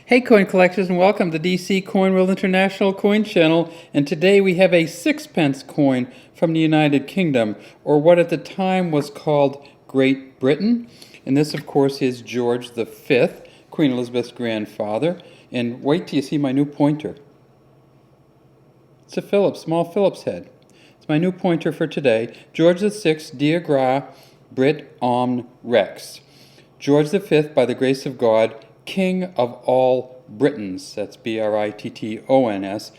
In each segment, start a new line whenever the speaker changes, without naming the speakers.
Hey coin collectors, and welcome to DC Coin World International Coin Channel, and today we have a sixpence coin from the United Kingdom, or what at the time was called Great Britain. And this of course is George V, Queen Elizabeth's grandfather. And wait till you see my new pointer. It's a Phillips, small Phillips head. It's my new pointer for today. George VI, Dia Gra, Brit Omn Rex. George V, by the grace of God, King of all Britons. That's Brittons.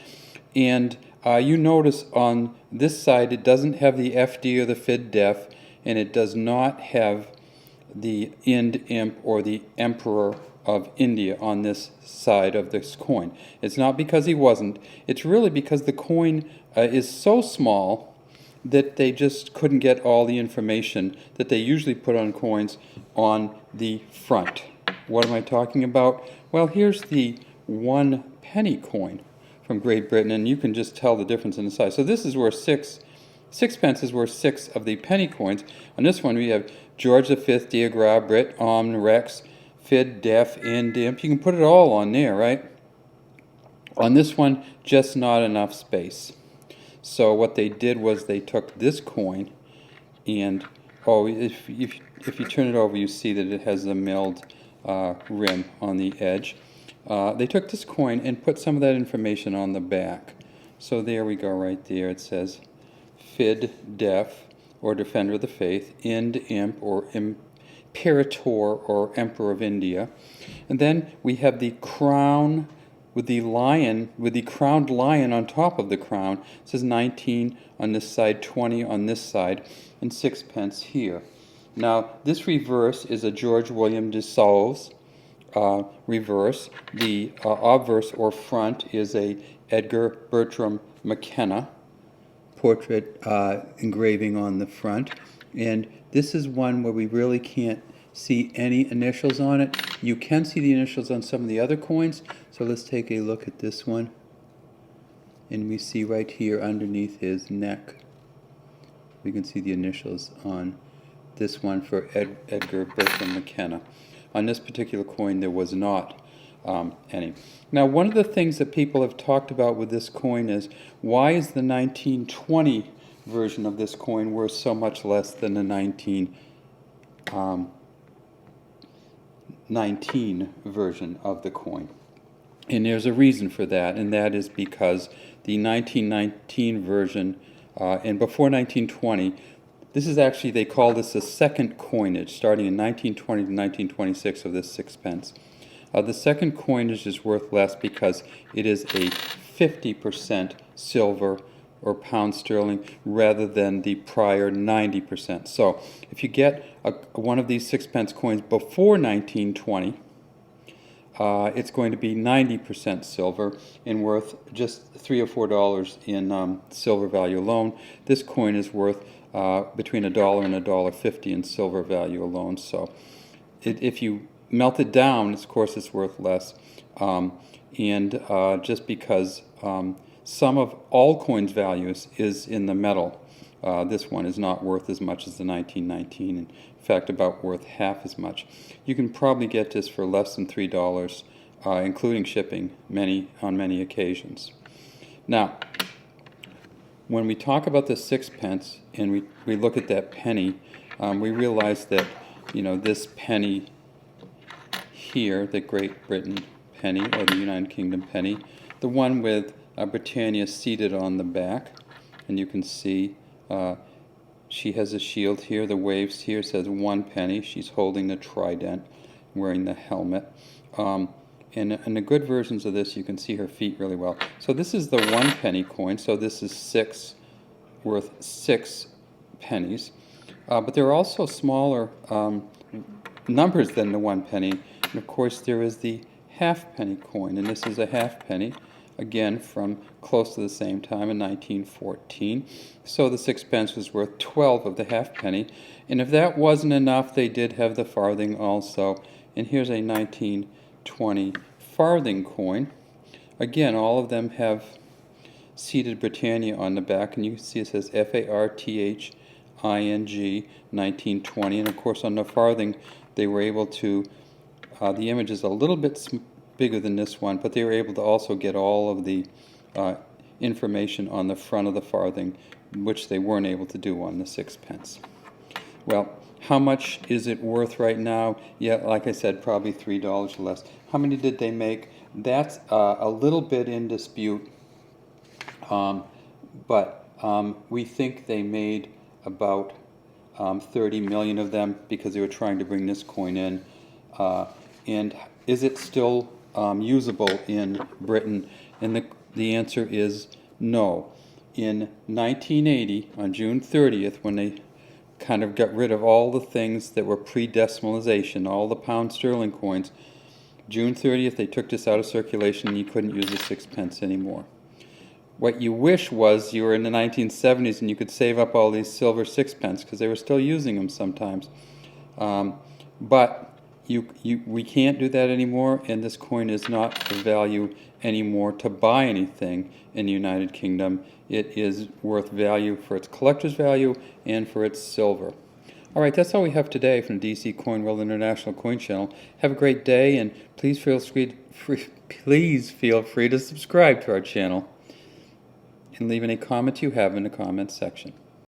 And you notice on this side it doesn't have the FD or the FID def, and it does not have the Ind Imp or the Emperor of India on this side of this coin. It's not because he wasn't. It's really because the coin is so small that they just couldn't get all the information that they usually put on coins on the front. What am I talking about? Well, here's the 1 penny coin from Great Britain, and you can just tell the difference in the size. So this is worth sixpence is worth 6 of the penny coins. On this one we have George V, Dia Gra, Brit Omn Rex, Fid Def, Ind Imp. You can put it all on there, right? On this one, just not enough space. So what they did was they took this coin and, if you turn it over, you see that it has the milled rim on the edge. They took this coin and put some of that information on the back. So there we go right there. It says Fid Def, or Defender of the Faith, Ind Imp, or Imperator, or Emperor of India. And then we have the crown with the lion, with the crowned lion on top of the crown. It says 19 on this side, 20 on this side, and sixpence here. Now, this reverse is a George William de Sauves reverse. The obverse or front is a Edgar Bertram McKenna portrait engraving on the front. And this is one where we really can't see any initials on it. You can see the initials on some of the other coins. So let's take a look at this one. And we see right here underneath his neck, we can see the initials on this one for Edgar Bertram McKenna. On this particular coin there was not any. Now, one of the things that people have talked about with this coin is, why is the 1920 version of this coin worth so much less than the 1919 version of the coin? And there's a reason for that, and that is because the 1919 version, and before 1920, this is actually, they call this the second coinage, starting in 1920 to 1926 of this sixpence. The second coinage is worth less because it is a 50% silver or pound sterling rather than the prior 90%. So if you get one of these sixpence coins before 1920, it's going to be 90% silver and worth just $3 or $4 in silver value alone. This coin is worth between $1 and $1.50 in silver value alone. So if you melt it down, of course it's worth less. Just because some of all coins' values is in the metal, this one is not worth as much as the 1919. In fact, about worth half as much. You can probably get this for less than $3, including shipping, on many occasions. Now, when we talk about the sixpence and we look at that penny, we realize that, this penny here, the Great Britain penny or the United Kingdom penny, the one with Britannia seated on the back, and you can see she has a shield here. The waves here says 1 penny. She's holding the trident, wearing the helmet. In the good versions of this, you can see her feet really well. So this is the 1 penny coin. So this is worth 6 pennies. But there are also smaller numbers than the 1 penny. And of course, there is the halfpenny coin, and this is a halfpenny, again from close to the same time in 1914. So the sixpence was worth 12 of the halfpenny. And if that wasn't enough, they did have the farthing also. And here's a 1920 farthing coin. Again, all of them have seated Britannia on the back, and you can see it says FARTHING 1920. And of course, on the farthing, they were able to, the image is a little bit bigger than this one, but they were able to also get all of the information on the front of the farthing, which they weren't able to do on the sixpence. Well, how much is it worth right now? Yeah, like I said, probably $3 or less. How many did they make? That's a little bit in dispute, but we think they made about 30 million of them because they were trying to bring this coin in. And is it still usable in Britain? And the answer is no. In 1980, on June 30th, when they kind of got rid of all the things that were pre-decimalization, all the pound sterling coins, June 30th they took this out of circulation and you couldn't use the sixpence anymore. What you wish was you were in the 1970s and you could save up all these silver sixpence because they were still using them sometimes. But we can't do that anymore, and this coin is not of value anymore to buy anything in the United Kingdom. It is worth value for its collector's value and for its silver. All right, that's all we have today from the DC Coin World International Coin Channel. Have a great day, and please feel free to subscribe to our channel and leave any comments you have in the comments section.